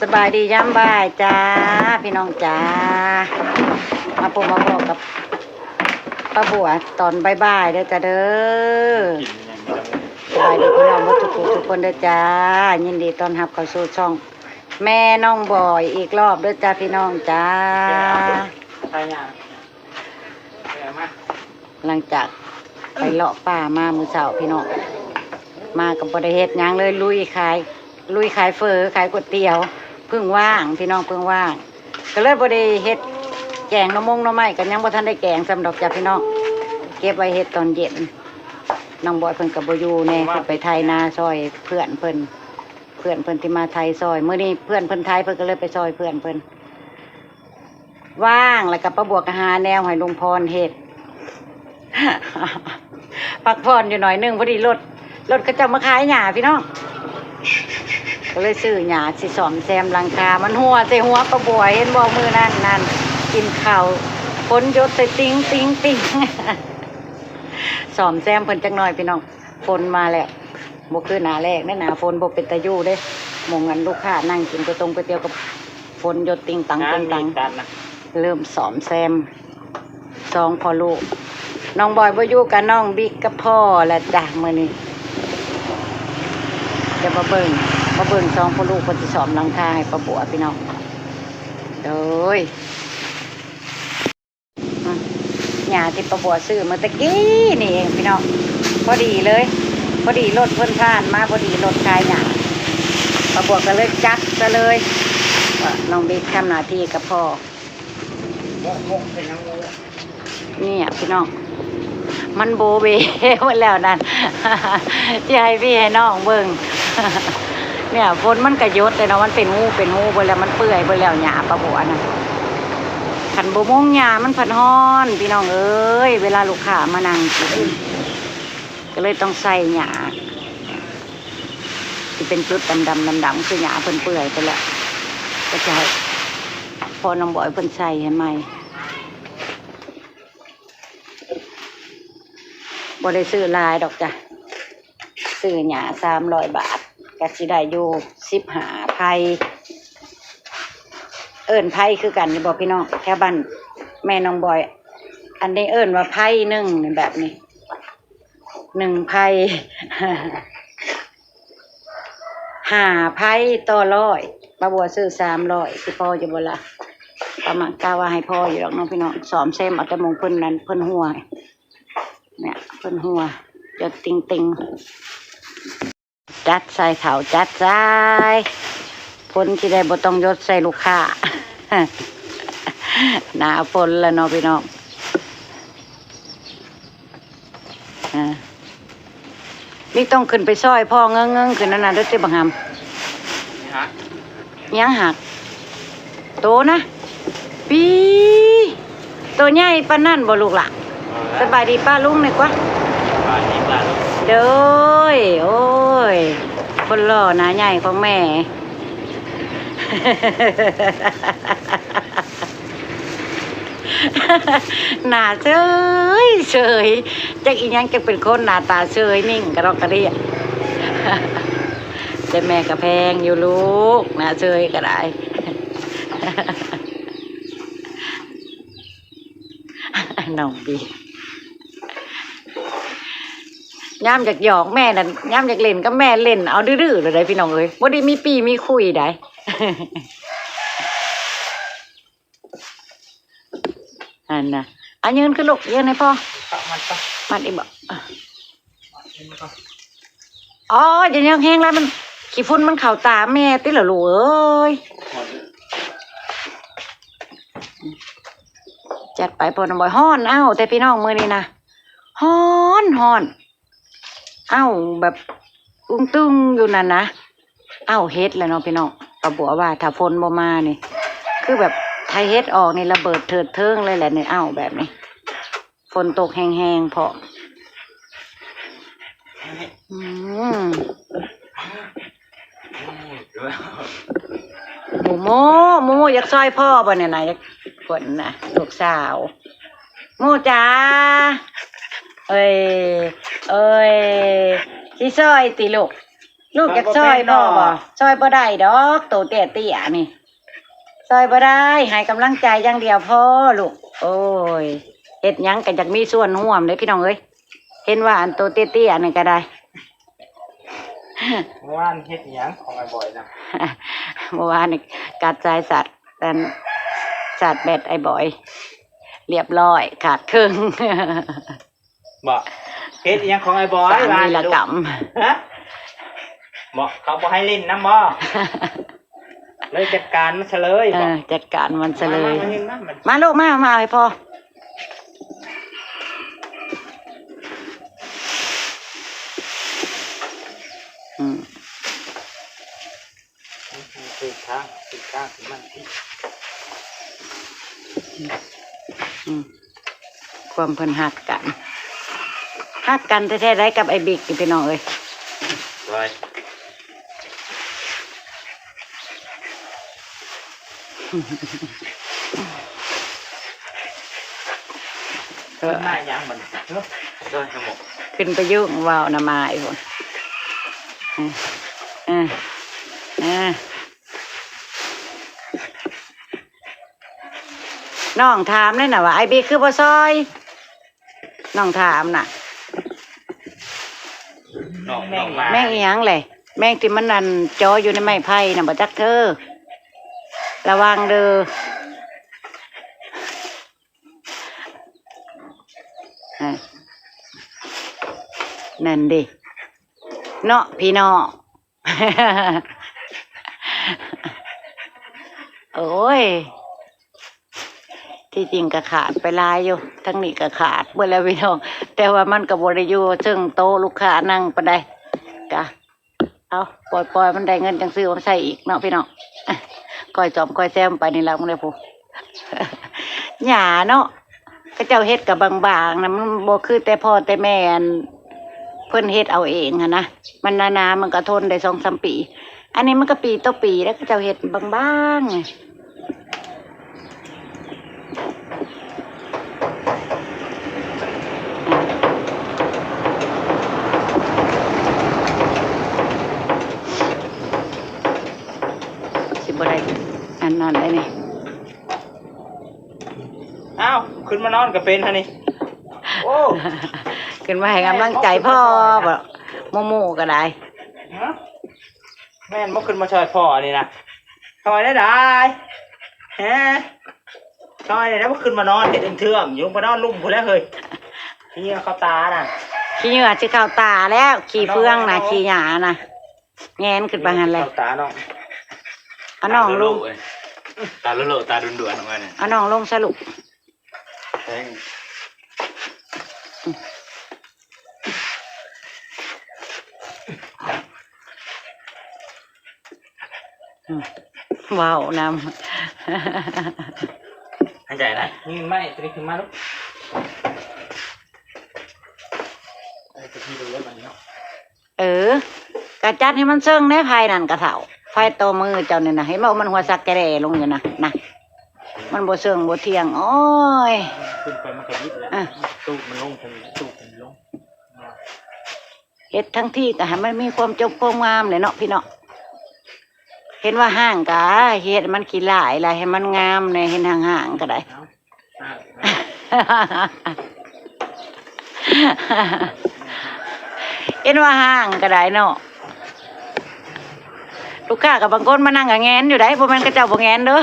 สบายดีย่ำบ่ายจ้าพี่น้องจ้ามาพบมาบอกกับป้าบัวตอนบ่ายๆเด้อจ้าเด้อสบายดีพี่น้องทุกคนเด้อจ้ายินดีต้อนรับเข้าสู่ช่องแม่น้องบอยอีกรอบเด้อจ้าพี่น้องจ้าหลังจากไปเลาะป่ามามื้อเช้าพี่น้องมากับบ่ได้เฮ็ดหยังเลยลุยขายเฟอขายก๋วยเตี๋ยวเพิ่งว่างพี่น้องเพิ่งว่างก็เลยบ่ได้เฮ็ดแกงหน่อไม้กันยังบ่ทันได้แกงสำดอกจ้ะพี่น้องเก็บไว้เฮ็ดตอนเย็นน้องบอยเพิ่นก็บ่อยู่แน่เพิ่นไปไถนาซอยเพื่อนเพิ่นที่มาไถซอยมื้อนี้เพื่อนเพิ่นไถเพิ่นก็เลยไปซอยเพื่อนเพิ่นว่างแล้วก็ป้าบัวก็หาแนวให้ลุงพรเฮ็ด พักผ่อนอยู่หน่อยนึงพอดีรถก็จะมาขายหญ้าพี่น้องก็เลยซื้อหญ้าสิซ่อมแซมหลังคามันหัวใส่หัวป้าบัวเห็นบ่มือนั่นกินข้าวฝนหยดใส่ติ้ง ซ่อมแซมเพิ่นจักหน่อยพี่น้องฝนมาแล้วบ่คือหน้าแรกหน้าฝนบ่เป็นตาอยู่เด้หมู่งั้นลูกค้านั่งกินก๋วยเตี๋ยวกับฝนหยดติ้งตังเริ่มซ่อมแซมสองพ่อลูกน้องบอยบ่อยู่กับน้องบิ๊กกับพ่อและจ้ะมื้อนี้จะมาเบิ่งสองพ่อลูกเพิ่นสิซ่อมหลังคาให้ป้าบัวพี่น้องโดยหญ้าที่ป้าบัวซื้อเมื่อตะกี้นี่เองพี่น้องพอดีเลยพอดีรถเพิ่นผ่านมาพอดีรถขายหญ้าป้าบัวก็เลยจัดซะเลยว่าน้องบิ๊กทำหน้าที่กับพ่อเนี่ยพี่น้องมันโบเบหมดแล้วนั่น ที่ให้พี่ให้น้องเบิ่ง เนี่ยฝนมันกระยดเลยเนาะมันเป็นหูไปแล้วมันเปื่อยไปแล้วหญ้าป้าบัวน่ะขันโบมงหญ้ามันผัดฮ้อนพี่น้องเอ้ยเวลาลูกค้ามานั่งกินก็เลยต้องใส่หญ้าที่เป็นจุดดำคือหญ้าเพิ่นเปื่อยไปแล้วก็จะให้พอน้องบอยเพิ่นใส่ให้ใหม่บ่ได้ซื้อลายดอกจ้ะซื้อหญ้า300 บาทก็สิได้อยู่15 ไผ่เอิ้นไผ่คือกันนี่บ่พี่น้องแถวบ้านแม่น้องบอยอันนี้เอิ้นว่าไผ่หนึ่งแบบนี้1 ไผ่ 5 ไผ่ต่อ100ป้าบัวซื้อ300สิพออยู่บ่ล่ะประมาณกะว่าให้พออยู่ดอกน้องพี่น้องซ้อมเซมเอาแต่มงเพิ่นนั้นเพิ่นหัวเนี่ยเพิ่นหัวจะติงจัดใส่เขาจัดใส่ฝนที่ได้บ่ต้องยดใส่ลูกค้า หนาฝนแล้วเนาะพี่น้องนี่ต้องขึ้นไปซอยพ่อเงงขึ้นนั่นน่ะเด้อติบังหำยังหักโตนะปีโตใหญ่ปานนั่นบ่ลูกหล่ะสบายดีป้าลุงนี่กว่าเด้อโอ้ยคนหล่อหน้าใหญ่ของแม่ หน้าเฉยจักอีหยังจะเป็นคนหน้าตาเฉยนิ่งกระรอกกระเรียแต่แม่กระแพงอยู่ลูกหน้าเฉยก็ได้ น้องบีย่ามจากหยอกแม่นั่นย่ามจากเล่นก็แม่เล่นเอาดื้อๆเลยพี่น้องเอ้ยบ่ได้มีปีมีคุยได้ อันน่ะอันยืนขึ้นลูกยืนให้พ่อมันอีกบอกอ๋ออย่ายังแห้งแล้วมันขี้ฝุ่นมันเข่าตาแม่ติเหรอลูกเอ้ยจัดไปพอน้ำบ่อยฮ้อนเอ้าแต่พี่น้องมือนี้นะฮ้อนเอ้าแบบอุ้งตึงอยู่นั่นนะเอ้าเฮ็ดแล้วเนาะพี่น้องป้าบัวว่าถ้าฝนบ่มานี่คือแบบไทยเฮ็ดออกนี่ระเบิดเถิดเทิงเลยแหละเนี่ยเอ้าแบบนี้ฝนตกแห้งๆพอโมอยากซอยพ่อบ่เนี่ยนะอยากฝนนะลูกสาวโมจ้าเอ้ยสิซอยติลูก ลูกอยากซอยพ่อบ่ซอยบ่ได้ดอกโตเตี้ยๆนี่ซอยบ่ได้ให้กำลังใจอย่างเดียวพ่อลูกโอ้ยเฮ็ดหยังก็อยากมีส่วนร่วมเด้อพี่น้องเอ้ยเห็นว่าอันโตเตี้ยๆนี่ก็ได้ เมื่อวานเฮ็ดหยังของไอ้บอยนะ เมื่อวานนี่กัดใจสัตว์แต่สัตว์แบดไอ้บอย เรียบร้อยขาดครึ่ง บอกเฮ็ดหยังของไอ้บอย สามวีรกรรม ฮะบอกเขาบอกให้เล่นน้ำบ่ เลยจัดการมันเฉลยบอก จัดการมันซะเลย มาเห็นนะมัน มาลูกมาให้พ่ออืม คือข้างคือมันที่ ความเพิ่นหักกันแท้ๆได้กับไอ้บิ๊กนี่พี่น้องเอ้ย ร้อยหน้ายังมันเนาะได้ทั้งหมด ขึ้นไปยุ่งว่าวนะมาไอ้คนน้องถามเลยนะว่าไอ้บิ๊กคือบ่ซอยน้องถามน่ะ น้องมา แม่งอีหยังเลยแม่งที่มันนั่นจออยู่ในไม้ไผ่น่ะบ่จักเธอระวังเด้อนั่นดิเนาะพี่น้อง โอ้ยที่จริงก็ขาดไปหลายอยู่ทั้งนี้ก็ขาดเมื่อแล้วพี่น้องแต่ว่ามันก็บ่ได้อยู่ซึ่งโต๊ะลูกค้านั่งปานใดกะเอาปล่อยมันได้เงินจังซื้อมาใส่อีกเนาะพี่น้องก้อยจอมก้อยแซมไปนี่ล่ะมึงได้ผู้ หญ้าเนาะก็เจ้าเฮ็ดกับบางๆนะมันบ่คือแต่พ่อแต่แม่อันเพิ่นเฮ็ดเอาเองหั้นนะมันนานๆมันก็ทนได้2-3 ปีอันนี้มันก็ปีต่อปีแล้วก็เจ้าเฮ็ดบางๆสิบ่ได้อันนั้นได้นี่ อ้าวขึ้นมานอนกับเป็นฮะนี่โอ้ ขึ้นมาให้กำลังใจพ่อบ่โมก็ได้ ฮะแม่นบ่ขึ้นมาช่วยพ่อนี่นะทำไมได้ฮะทำไมได้บ่ขึ้นมานอนเห็ดเทื่อมอยู่มานอนลุ่มพุ่นแล้วเฮ้ยนี่เข้าตาน่ะ ขี้เหงื่อสิเข้าตาแล้วขี้เฟืองน่ะขี้หญ้าน่ะแงนขึ้นไปหั่นเลย เข้าตาน้อง เอาน้องลง ตาโลตาด่วนๆออกมาเนี่ย เอาน้องลงสรุป แทง ว้าวนำ หายใจนะนี่ไม่ตัวนี้ขึ้นมาลูกไอ้ตัวที่ดูแล้วมันเนาะ กระจัดให้มันเซิงแน่ภายนั่นกระเถาไฟโตมือเจ้าเนี่ยนะให้มันหัวสักแกแร่ลงอยู่นะมันบ่เซิงบ่เที่ยงโอ้ย ขึ้นไปมันก็ยิบแล้วตู้มันลงทันตู้มันลง เฮ็ดทั้งที่ก็ให้มันมีความจบความงามเลยเนาะพี่เนาะเห็นว่าห่างกะเฮ็ดมันขี้หลายอะไรให้มันงามในเห็นห่างๆก็ได้ เห็นว่าห่างก็ได้เนาะลูกค้ากับบางคนมานั่งกับแงนอยู่ได้พวกมันก็เจ้าบ่แงนเด้อ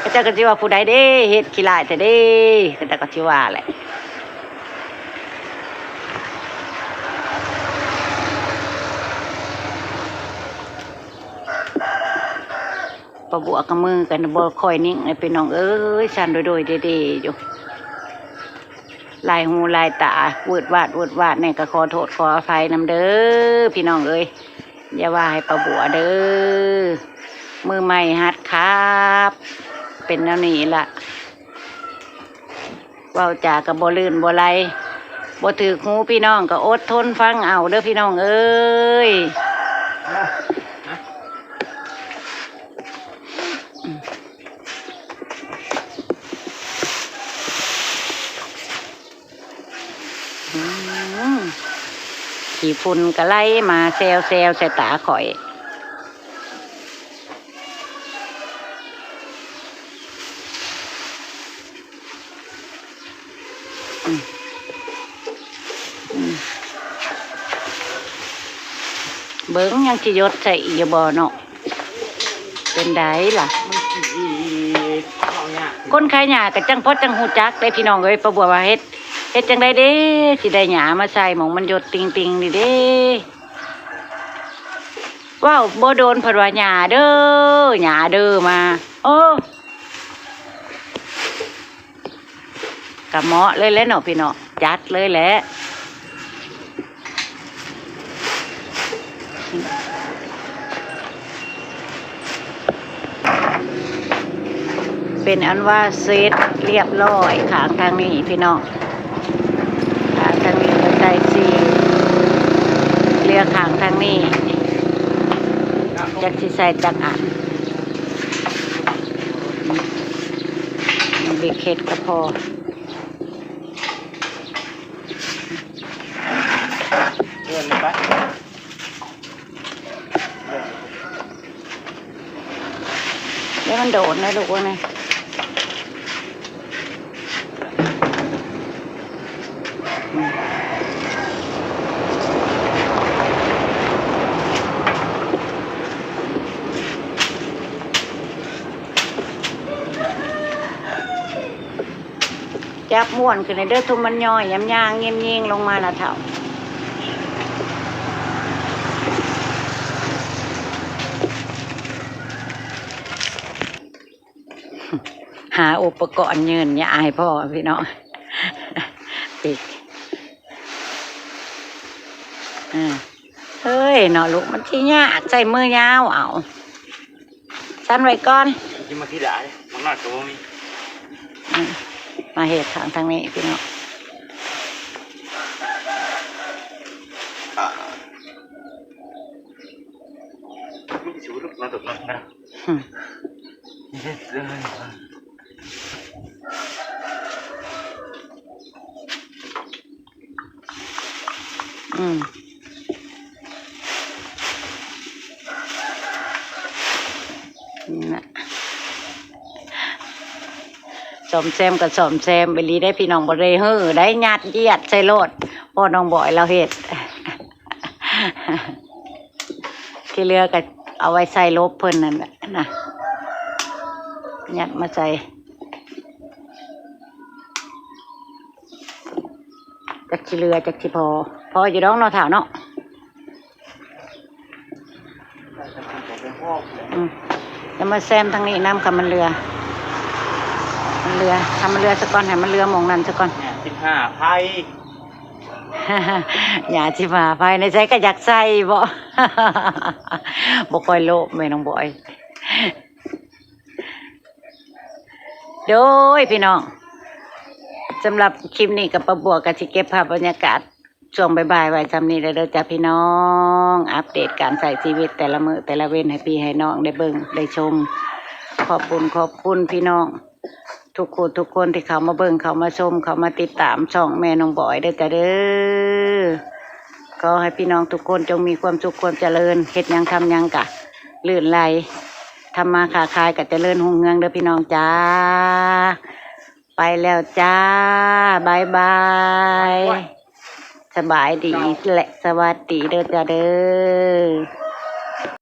ก็เจ้าก็สิว่าผู้ใดเด้เฮ็ดขี้หลายแต่เด้ก็เจ้าก็สิว่าแหละประบวกกับมือกันบ่ค่อยนิ่งเป็นน้องเอ้ยสั่นโดยเด้ๆอยู่ลายหูลายตาวืดวาดเนี่ยก็ขอโทษขออภัยนำเด้อพี่น้องเอ้ยอย่าว่าให้ประบวเด้อมือใหม่ฮัดครับ เป็นแนวนี้ล่ะเว้าจากับบ่ลื่นบ่ไหลบ่ถือหูพี่น้องก็อดทนฟังเอาเด้อพี่น้องเอ้ยขี่เฟ ฝุ่นก็ไล่มาแซวแซวใส่ตาข่อยเบิ้งยังสิยศใส่อีบ่เนาะเป็นไดล่ะ มันสิเอาเนี่ย คนขายหญ้าก็จังพอจังฮู้จักได้พี่น้องเอ้ยประบัวว่าเฮ็ดจังไดเด้สิได้หญ้ามาใส่หม่องมันหยดติงๆนี่เด้ว้าวบ่โดนเพิ่นว่าหญ้าเด้อหญ้าเด้อมาโอ้กะเหมาะเลยแหละเนาะพี่น้องจัดเลยแหละเป็นอันว่าเสร็จเรียบร้อยขางทางนี้พี่น้องขางทางนี้ก็ใจสีเรียกขางทางนี้จักสิใส่จักอันมันบีเค็ดก็พอเดินไป แล้วมันโดดนะลูกว่าไงจับม่วนขึ้นในเด้อทุ่มมันย่อยย้ำย่างเงียบยิงลงมาละเถ่าหาอุปกรณ์ยืนอย่าอายพ่อพี่น้องปิดเฮ้ยเนาะลูกมันที่ยากใส่มือยาวเอาสั้นไว้ก่อน กินมาที่ด่าเลยมันน่าจะมี มาเหตุทางนี้พี่น้องไม่ชูลูกมาตกนะนะสมแซมกับสมแซมไปรีได้พี่น้องบ่ได้เฮ้อได้ญาติเยียดใส่โลดพ่อน้องบ่อยเราเฮ็ด ที่เหลือก็เอาไว้ใส่ลบเพิ่นนั่นแหละนะยัดมาใส่จักที่เหลือจักที่พออยู่ดองเนาะถาวเนาะแล้วมาแซมทางนี้น้ำกับมันเรือทำมันเรือสักก้อนให้มันเรือมองนั่นสักก้อน 15 ไพ่ อย่าชิมาภายในใจก็อยากใส่บ่ บ่ค่อยโลภแม่น้องบอยโดยพี่น้องสำหรับคลิปนี้กับประบัวกับสิเก็บภาพบรรยากาศช่วงบ่ายๆไว้จำนี้ได้เด้อจ้าพี่น้องอัปเดตการใส่ชีวิตแต่ละมื้อแต่ละเว้นให้พี่ให้น้องได้เบิ่งได้ชมขอบคุณพี่น้องทุกคนที่เขามาเบิ่งเขามาชมเขามาติดตามช่องแม่น้องบอยเด้อจ้าเด้อขอให้พี่น้องทุกคนจงมีความสุขความเจริญเฮ็ดหยังทำหยังกะลื่นไหลทำมาค้าขายกะเจริญรุ่งเรืองเด้อพี่น้องจ้าไปแล้วจ้าบายบายสบายดีและสวัสดีเด้อจ้าเด้อ